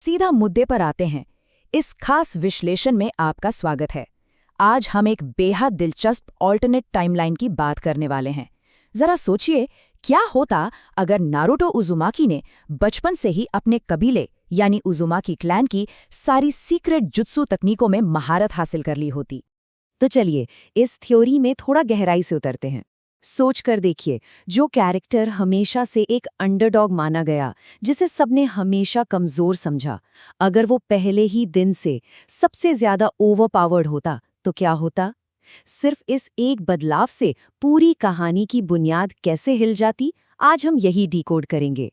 सीधा मुद्दे पर आते हैं। इस खास विश्लेषण में आपका स्वागत है। आज हम एक बेहद दिलचस्प ऑल्टरनेट टाइमलाइन की बात करने वाले हैं। जरा सोचिए, क्या होता अगर नारुतो उज़ुमाकी ने बचपन से ही अपने कबीले यानी उज़ुमाकी क्लैन की सारी सीक्रेट जुत्सु तकनीकों में महारत हासिल कर ली होती। तो चलिए इस थ्योरी में थोड़ा गहराई से उतरते हैं। सोच कर देखिए, जो कैरेक्टर हमेशा से एक अंडरडॉग माना गया, जिसे सबने हमेशा कमजोर समझा, अगर वो पहले ही दिन से सबसे ज्यादा ओवरपावर्ड होता तो क्या होता? सिर्फ इस एक बदलाव से पूरी कहानी की बुनियाद कैसे हिल जाती, आज हम यही डिकोड करेंगे।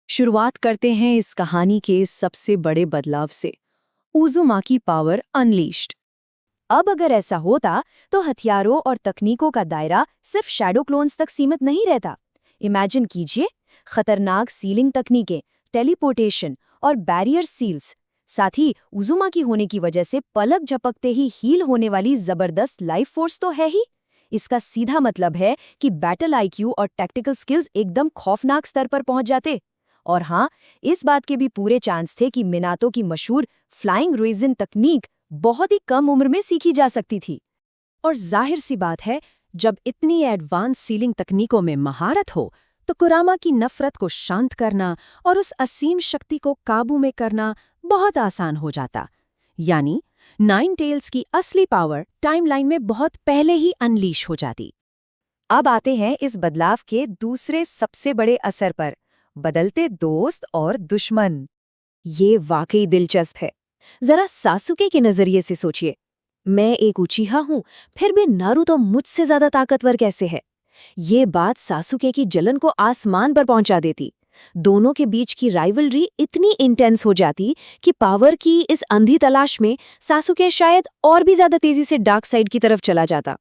शुरुआत करते हैं इस कहानी के इस सबसे बड़े बदलाव से, उज़ुमाकी पावर अनलीश्ड। अब अगर ऐसा होता तो हथियारों और तकनीकों का दायरा सिर्फ शैडो क्लोन्स तक सीमित नहीं रहता। इमेजिन कीजिए, खतरनाक सीलिंग तकनीकें, टेलीपोर्टेशन और बैरियर सील्स, साथ ही उज़ुमाकी होने की वजह से पलक झपकते ही हील होने वाली जबरदस्त लाइफ फोर्स तो है ही। इसका सीधा मतलब है कि बैटल आईक्यू और टैक्टिकल स्किल्स एकदम खौफनाक स्तर पर पहुंच जाते। और हाँ, इस बात के भी पूरे चांस थे कि मिनातो की मशहूर फ्लाइंग रेजिन तकनीक बहुत ही कम उम्र में सीखी जा सकती थी। और जाहिर सी बात है, जब इतनी एडवांस सीलिंग तकनीकों में महारत हो तो कुरामा की नफरत को शांत करना और उस असीम शक्ति को काबू में करना बहुत आसान हो जाता। यानी नाइन टेल्स की असली पावर टाइमलाइन में बहुत पहले ही अनलीश हो जाती। अब आते हैं इस बदलाव के दूसरे सबसे बड़े असर पर, बदलते दोस्त और दुश्मन। ये वाकई दिलचस्प है। जरा सासुके के नजरिए से सोचिए, मैं एक उचीहा हूं, फिर भी नारुतो मुझसे ज्यादा ताकतवर कैसे है? ये बात सासुके की जलन को आसमान पर पहुंचा देती। दोनों के बीच की राइवलरी इतनी इंटेंस हो जाती कि पावर की इस अंधी तलाश में सासुके शायद और भी ज्यादा तेजी से डार्क साइड की तरफ चला जाता।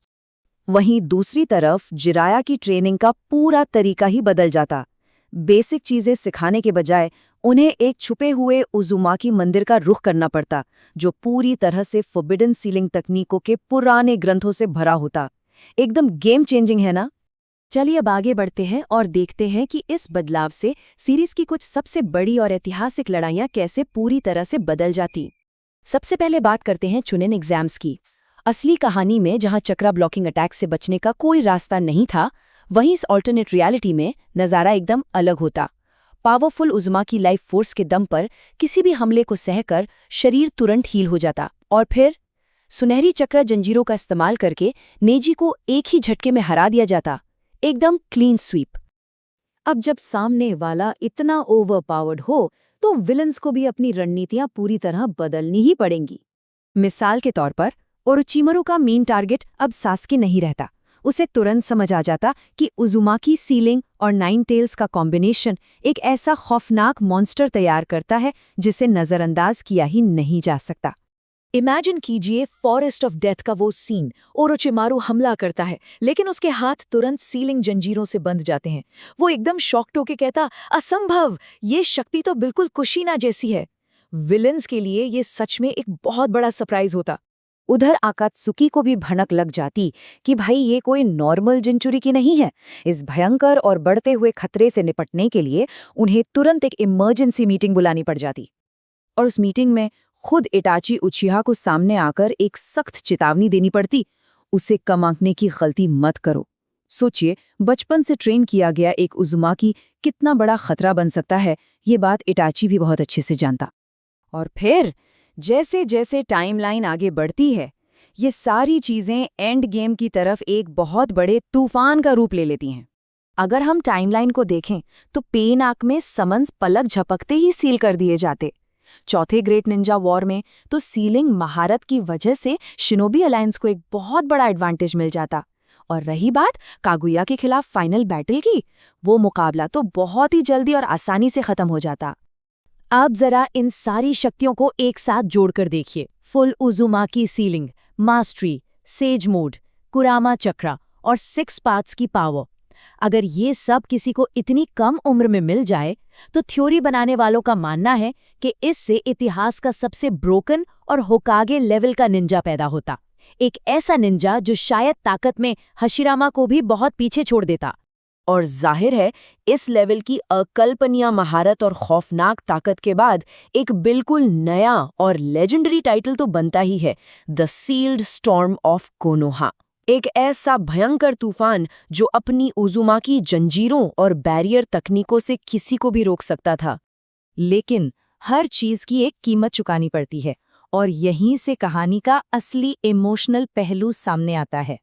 वहीं दूसरी तरफ जिराया की ट्रेनिंग का पूरा तरीका ही बदल जाता। बेसिक चीजें सिखाने के बजाय उन्हें एक छुपे हुए उज़ुमाकी मंदिर का रुख करना पड़ता, जो पूरी तरह से फॉरबिडन सीलिंग तकनीकों के पुराने ग्रंथों से भरा होता। एकदम गेम चेंजिंग है ना? चलिए अब आगे बढ़ते हैं और देखते हैं कि इस बदलाव से सीरीज की कुछ सबसे बड़ी और ऐतिहासिक लड़ाइयां कैसे पूरी तरह से बदल जाती। सबसे पहले बात करते हैं चुनिन एग्जाम्स की। असली कहानी में जहां चक्रा ब्लॉकिंग अटैक से बचने का कोई रास्ता नहीं था, वहीं इस ऑल्टरनेट रियलिटी में नज़ारा एकदम अलग होता। पावरफुल उज़ुमाकी लाइफ फोर्स के दम पर किसी भी हमले को सहकर शरीर तुरंत हील हो जाता, और फिर सुनहरी चक्रा जंजीरों का इस्तेमाल करके नेजी को एक ही झटके में हरा दिया जाता। एकदम क्लीन स्वीप। अब जब सामने वाला इतना ओवरपावर्ड हो तो विलन्स को भी अपनी रणनीतियां पूरी तरह बदलनी ही पड़ेंगी। मिसाल के तौर पर ओरोचिमारू का मेन टारगेट अब सास्के नहीं रहता। उसे तुरंत समझ आ जाता कि उज़ुमाकी सीलिंग और नाइन टेल्स का कॉम्बिनेशन एक ऐसा खौफनाक मॉन्स्टर तैयार करता है जिसे नज़रअंदाज किया ही नहीं जा सकता। इमेजिन कीजिए फॉरेस्ट ऑफ डेथ का वो सीन। ओरोचिमारू हमला करता है, लेकिन उसके हाथ तुरंत सीलिंग जंजीरों से बंध जाते हैं। वो एकदम शॉक्ड होके कहता, असंभव, ये शक्ति तो बिल्कुल कुशीना जैसी है। विलेंस के लिए ये सच में एक बहुत बड़ा सरप्राइज होता। उधर आकात्सुकी को भी भनक लग जाती कि भाई ये कोई नॉर्मल जिंचुरी की नहीं है। इस भयंकर और बढ़ते हुए खतरे से निपटने के लिए उन्हें तुरंत एक इमरजेंसी मीटिंग बुलानी पड़ जाती। और उस मीटिंग में खुद इटाची उचिहा को सामने आकर एक सख्त चेतावनी देनी पड़ती, उसे कम आंकने की गलती मत करो। सोचिए, बचपन से ट्रेन किया गया एक उज़ुमाकी कितना बड़ा खतरा बन सकता है, ये बात इटाची भी बहुत अच्छे से जानता। और फिर जैसे जैसे टाइमलाइन आगे बढ़ती है, ये सारी चीजें एंड गेम की तरफ एक बहुत बड़े तूफान का रूप ले लेती हैं। अगर हम टाइमलाइन को देखें तो पेन आर्क में समन्स पलक झपकते ही सील कर दिए जाते। चौथे ग्रेट निंजा वॉर में तो सीलिंग महारत की वजह से शिनोबी अलायंस को एक बहुत बड़ा एडवांटेज मिल जाता। और रही बात कागुया के खिलाफ फाइनल बैटल की, वो मुकाबला तो बहुत ही जल्दी और आसानी से खत्म हो जाता। अब जरा इन सारी शक्तियों को एक साथ जोड़कर देखिए। Full Uzumaki sealing, mastery, sage mode, Kurama chakra और 6 पार्ट्स की पावर। अगर ये सब किसी को इतनी कम उम्र में मिल जाए तो थ्योरी बनाने वालों का मानना है कि इससे इतिहास का सबसे ब्रोकन और होकागे लेवल का निंजा पैदा होता। एक ऐसा निंजा जो शायद ताकत में हशिरामा को भी बहुत पीछे छोड़ देता। और जाहिर है इस लेवल की अकल्पनीय महारत और खौफनाक ताकत के बाद एक बिल्कुल नया और लेजेंडरी टाइटल तो बनता ही है, the sealed storm of Konoha. एक ऐसा भयंकर तूफान जो अपनी उज़ुमाकी जंजीरों और बैरियर तकनीकों से किसी को भी रोक सकता था। लेकिन हर चीज की एक कीमत चुकानी पड़ती है, और यहीं से कहानी का असली इमोशनल पहलू सामने आता है।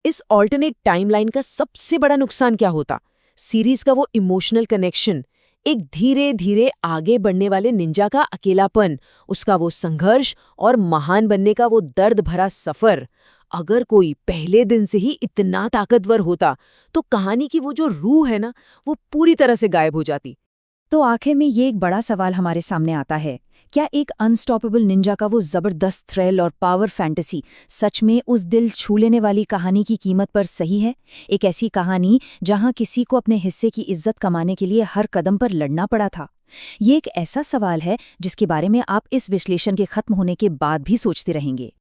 इस ऑल्टरनेट टाइमलाइन का सबसे बड़ा नुकसान क्या होता? सीरीज का वो इमोशनल कनेक्शन, एक धीरे धीरे आगे बढ़ने वाले निंजा का अकेलापन, उसका वो संघर्ष और महान बनने का वो दर्द भरा सफर। अगर कोई पहले दिन से ही इतना ताकतवर होता तो कहानी की वो जो रूह है ना, वो पूरी तरह से गायब हो जाती। तो आखिर में ये एक बड़ा सवाल हमारे सामने आता है, क्या एक अनस्टॉपेबल निंजा का वो जबरदस्त थ्रिल और पावर फैंटेसी सच में उस दिल छू लेने वाली कहानी की कीमत पर सही है? एक ऐसी कहानी जहां किसी को अपने हिस्से की इज्जत कमाने के लिए हर कदम पर लड़ना पड़ा था। ये एक ऐसा सवाल है जिसके बारे में आप इस विश्लेषण के खत्म होने के बाद भी सोचते रहेंगे।